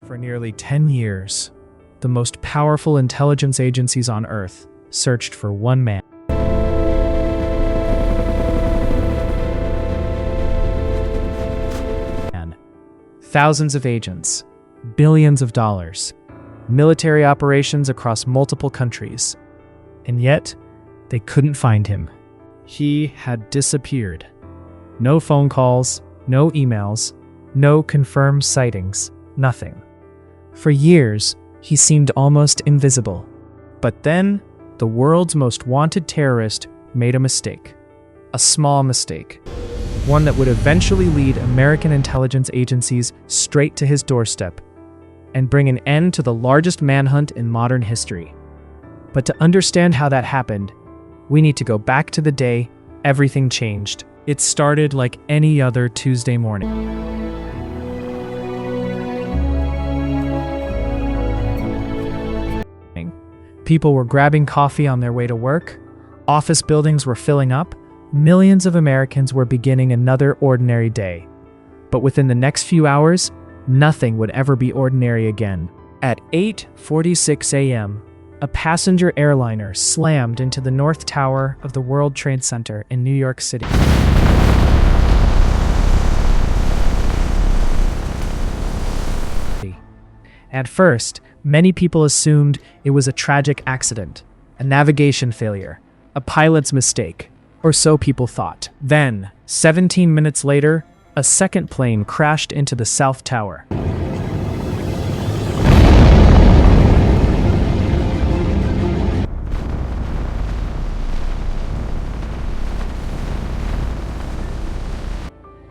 For nearly 10 years, the most powerful intelligence agencies on Earth searched for one man. Thousands of agents, billions of dollars, military operations across multiple countries. And yet, they couldn't find him. He had disappeared. No phone calls, no emails, no confirmed sightings, nothing. For years, he seemed almost invisible. But then, the world's most wanted terrorist made a mistake. A small mistake. One that would eventually lead American intelligence agencies straight to his doorstep and bring an end to the largest manhunt in modern history. But to understand how that happened, we need to go back to the day everything changed. It started like any other Tuesday morning. People were grabbing coffee on their way to work. Office buildings were filling up. Millions of Americans were beginning another ordinary day. But within the next few hours, nothing would ever be ordinary again. At 8:46 a.m., a passenger airliner slammed into the North Tower of the World Trade Center in New York City. At first, many people assumed it was a tragic accident, a navigation failure, a pilot's mistake, or so people thought. Then, 17 minutes later, a second plane crashed into the South Tower.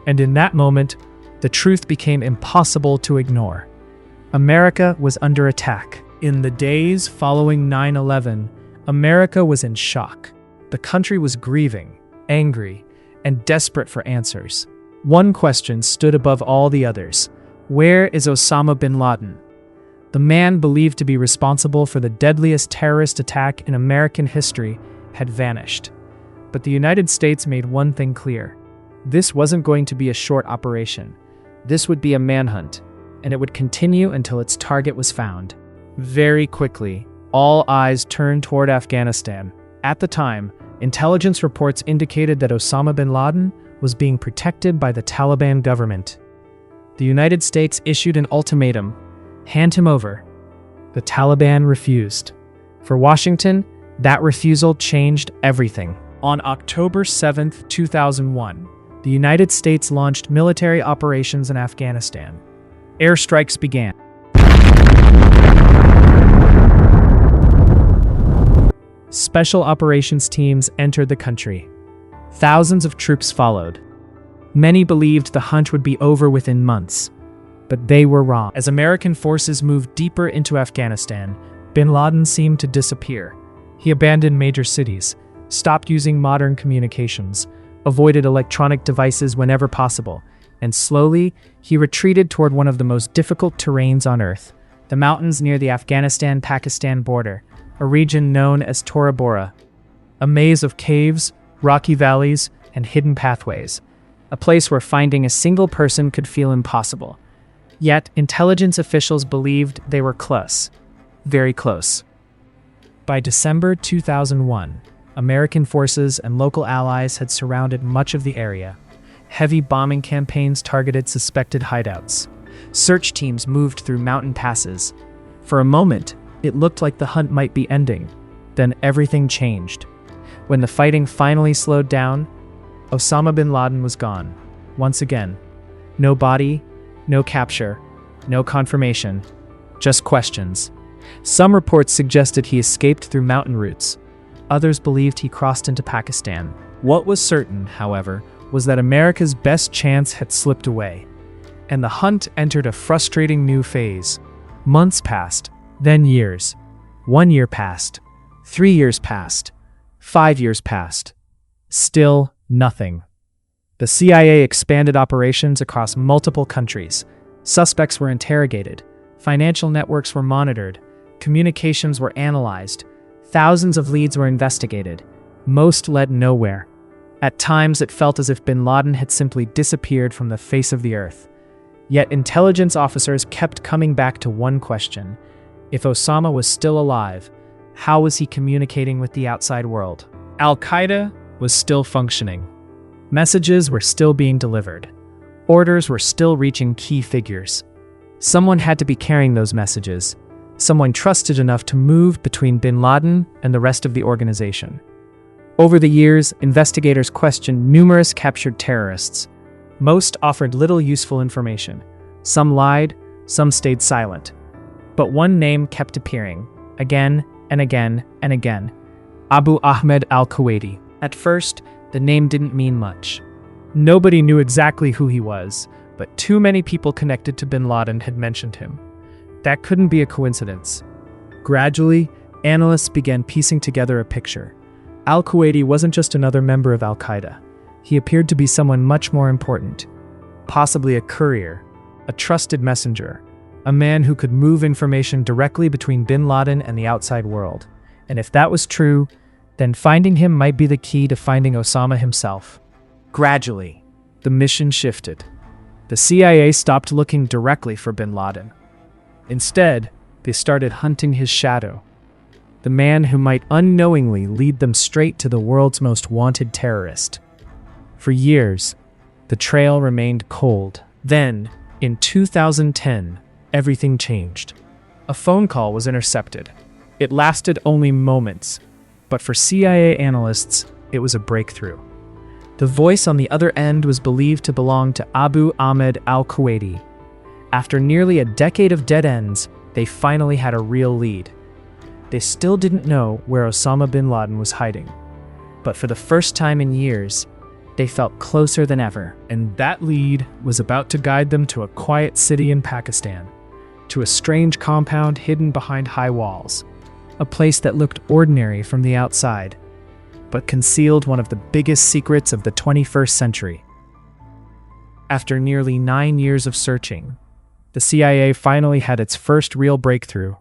And in that moment, the truth became impossible to ignore. America was under attack. In the days following 9/11, America was in shock. The country was grieving, angry, and desperate for answers. One question stood above all the others. Where is Osama bin Laden? The man believed to be responsible for the deadliest terrorist attack in American history had vanished. But the United States made one thing clear. This wasn't going to be a short operation. This would be a manhunt, and it would continue until its target was found. Very quickly, all eyes turned toward Afghanistan. At the time, intelligence reports indicated that Osama bin Laden was being protected by the Taliban government. The United States issued an ultimatum: hand him over. The Taliban refused. For Washington, that refusal changed everything. On October 7, 2001, the United States launched military operations in Afghanistan. Airstrikes began. Special operations teams entered the country. Thousands of troops followed. Many believed the hunt would be over within months, but they were wrong. As American forces moved deeper into Afghanistan, bin Laden seemed to disappear. He abandoned major cities, stopped using modern communications, avoided electronic devices whenever possible, and slowly, he retreated toward one of the most difficult terrains on Earth, the mountains near the Afghanistan-Pakistan border, a region known as Tora Bora, a maze of caves, rocky valleys, and hidden pathways, a place where finding a single person could feel impossible. Yet, intelligence officials believed they were close, very close. By December 2001, American forces and local allies had surrounded much of the area. Heavy bombing campaigns targeted suspected hideouts. Search teams moved through mountain passes. For a moment, it looked like the hunt might be ending. Then everything changed. When the fighting finally slowed down, Osama bin Laden was gone. Once again. No body, no capture, no confirmation, just questions. Some reports suggested he escaped through mountain routes. Others believed he crossed into Pakistan. What was certain, however, was that America's best chance had slipped away, and the hunt entered a frustrating new phase. Months passed, then years. 1 year passed. 3 years passed. 5 years passed. Still nothing. The CIA expanded operations across multiple countries. Suspects were interrogated. Financial networks were monitored. Communications were analyzed. Thousands of leads were investigated. Most led nowhere. At times, it felt as if bin Laden had simply disappeared from the face of the earth. Yet intelligence officers kept coming back to one question. If Osama was still alive, how was he communicating with the outside world? Al-Qaeda was still functioning. Messages were still being delivered. Orders were still reaching key figures. Someone had to be carrying those messages. Someone trusted enough to move between bin Laden and the rest of the organization. Over the years, investigators questioned numerous captured terrorists. Most offered little useful information. Some lied, some stayed silent. But one name kept appearing, again and again and again: Abu Ahmed al-Kuwaiti. At first, the name didn't mean much. Nobody knew exactly who he was, but too many people connected to bin Laden had mentioned him. That couldn't be a coincidence. Gradually, analysts began piecing together a picture. Al-Kuwaiti wasn't just another member of Al-Qaeda. He appeared to be someone much more important. Possibly a courier, a trusted messenger, a man who could move information directly between bin Laden and the outside world. And if that was true, then finding him might be the key to finding Osama himself. Gradually, the mission shifted. The CIA stopped looking directly for bin Laden. Instead, they started hunting his shadow, the man who might unknowingly lead them straight to the world's most wanted terrorist. For years, the trail remained cold. Then, in 2010, everything changed. A phone call was intercepted. It lasted only moments, but for CIA analysts, it was a breakthrough. The voice on the other end was believed to belong to Abu Ahmed al-Kuwaiti. After nearly a decade of dead ends, they finally had a real lead. They still didn't know where Osama bin Laden was hiding. But for the first time in years, they felt closer than ever. And that lead was about to guide them to a quiet city in Pakistan, to a strange compound hidden behind high walls, a place that looked ordinary from the outside, but concealed one of the biggest secrets of the 21st century. After nearly 9 years of searching, the CIA finally had its first real breakthrough: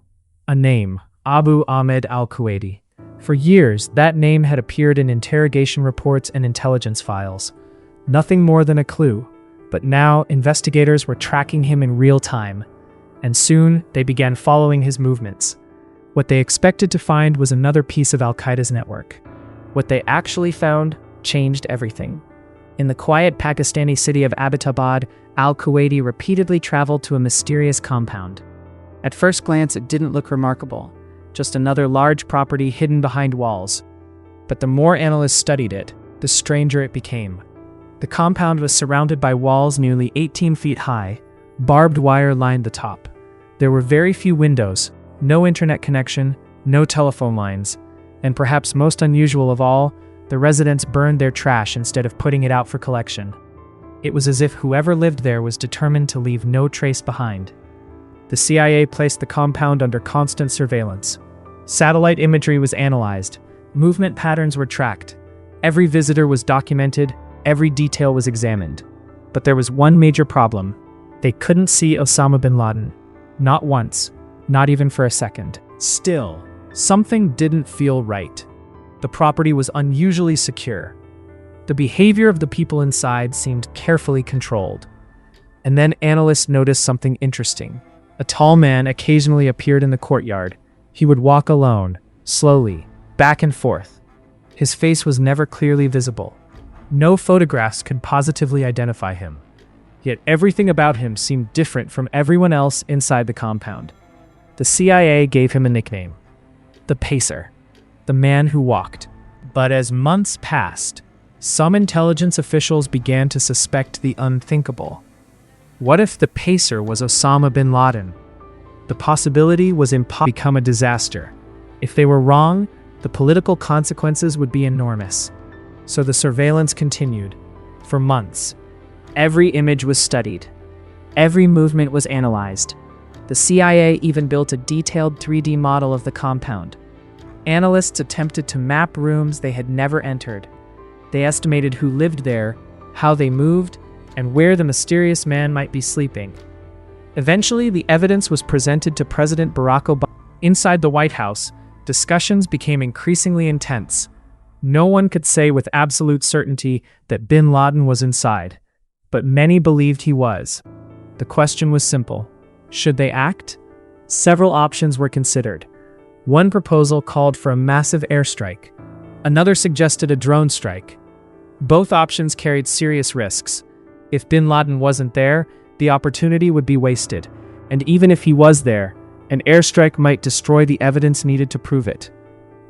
a name, Abu Ahmed al-Kuwaiti. For years, that name had appeared in interrogation reports and intelligence files. Nothing more than a clue, but now investigators were tracking him in real time, and soon they began following his movements. What they expected to find was another piece of Al-Qaeda's network. What they actually found changed everything. In the quiet Pakistani city of Abbottabad, al-Kuwaiti repeatedly traveled to a mysterious compound. At first glance, it didn't look remarkable, just another large property hidden behind walls. But the more analysts studied it, the stranger it became. The compound was surrounded by walls nearly 18 feet high. Barbed wire lined the top. There were very few windows, no internet connection, no telephone lines, and perhaps most unusual of all, the residents burned their trash instead of putting it out for collection. It was as if whoever lived there was determined to leave no trace behind. The CIA placed the compound under constant surveillance. Satellite imagery was analyzed. Movement patterns were tracked. Every visitor was documented. Every detail was examined. But there was one major problem. They couldn't see Osama bin Laden. Not once. Not even for a second. Still, something didn't feel right. The property was unusually secure. The behavior of the people inside seemed carefully controlled. And then analysts noticed something interesting. A tall man occasionally appeared in the courtyard. He would walk alone, slowly, back and forth. His face was never clearly visible. No photographs could positively identify him. Yet everything about him seemed different from everyone else inside the compound. The CIA gave him a nickname: the Pacer, the man who walked. But as months passed, some intelligence officials began to suspect the unthinkable. What if the Pacer was Osama bin Laden? The possibility was become a disaster. If they were wrong, the political consequences would be enormous. So the surveillance continued. For months, every image was studied. Every movement was analyzed. The CIA even built a detailed 3D model of the compound. Analysts attempted to map rooms they had never entered. They estimated who lived there, how they moved, and where the mysterious man might be sleeping. Eventually, the evidence was presented to President Barack Obama. Inside the White House, discussions became increasingly intense. No one could say with absolute certainty that bin Laden was inside, but many believed he was. The question was simple. Should they act? Several options were considered. One proposal called for a massive airstrike. Another suggested a drone strike. Both options carried serious risks. If bin Laden wasn't there, the opportunity would be wasted. And even if he was there, an airstrike might destroy the evidence needed to prove it.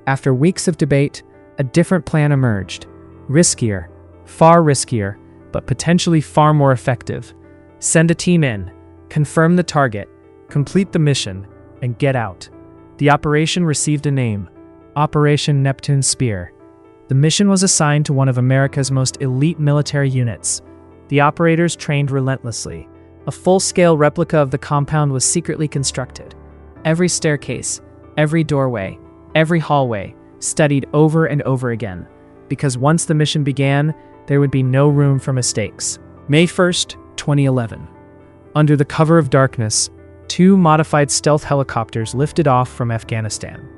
After weeks of debate, a different plan emerged. Riskier, far riskier, but potentially far more effective. Send a team in, confirm the target, complete the mission, and get out. The operation received a name, Operation Neptune Spear. The mission was assigned to one of America's most elite military units. The operators trained relentlessly. A full-scale replica of the compound was secretly constructed. Every staircase, every doorway, every hallway, studied over and over again, because once the mission began, there would be no room for mistakes. May 1st, 2011. Under the cover of darkness, 2 modified stealth helicopters lifted off from Afghanistan.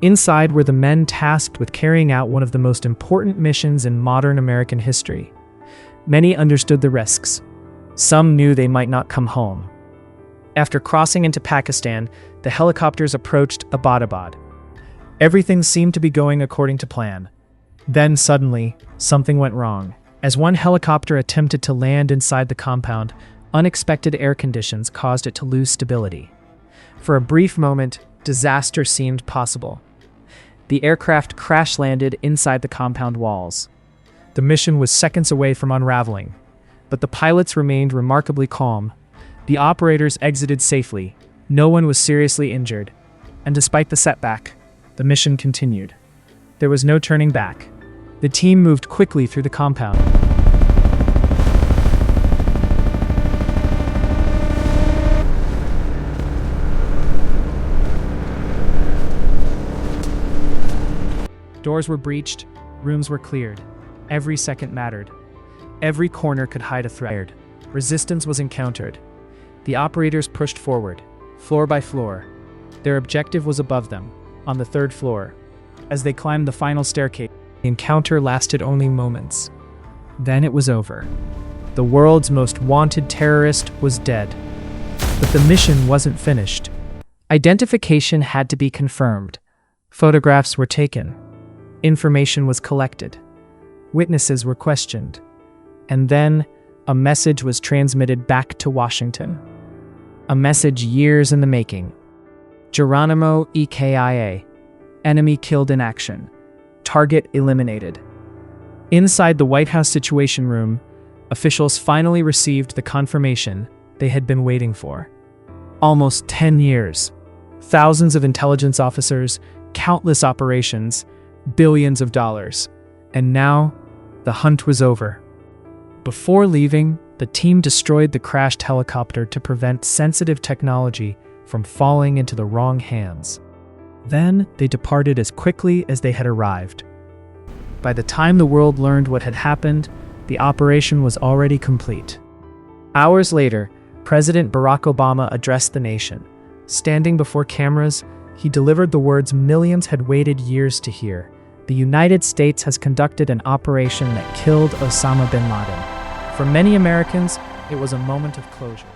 Inside were the men tasked with carrying out one of the most important missions in modern American history. Many understood the risks. Some knew they might not come home. After crossing into Pakistan, the helicopters approached Abbottabad. Everything seemed to be going according to plan. Then suddenly, something went wrong. As one helicopter attempted to land inside the compound, unexpected air conditions caused it to lose stability. For a brief moment, disaster seemed possible. The aircraft crash-landed inside the compound walls. The mission was seconds away from unraveling, but the pilots remained remarkably calm. The operators exited safely. No one was seriously injured. And despite the setback, the mission continued. There was no turning back. The team moved quickly through the compound. Doors were breached, rooms were cleared. Every second mattered. Every corner could hide a threat. Resistance was encountered. The operators pushed forward, floor by floor. Their objective was above them, on the 3rd floor. As they climbed the final staircase, the encounter lasted only moments. Then it was over. The world's most wanted terrorist was dead. But the mission wasn't finished. Identification had to be confirmed. Photographs were taken. Information was collected. Witnesses were questioned. And then, a message was transmitted back to Washington. A message years in the making. Geronimo EKIA. Enemy killed in action. Target eliminated. Inside the White House Situation Room, officials finally received the confirmation they had been waiting for. Almost 10 years. Thousands of intelligence officers, countless operations, billions of dollars. And now, the hunt was over. Before leaving, the team destroyed the crashed helicopter to prevent sensitive technology from falling into the wrong hands. Then, they departed as quickly as they had arrived. By the time the world learned what had happened, the operation was already complete. Hours later, President Barack Obama addressed the nation. Standing before cameras, he delivered the words millions had waited years to hear. The United States has conducted an operation that killed Osama bin Laden. For many Americans, it was a moment of closure.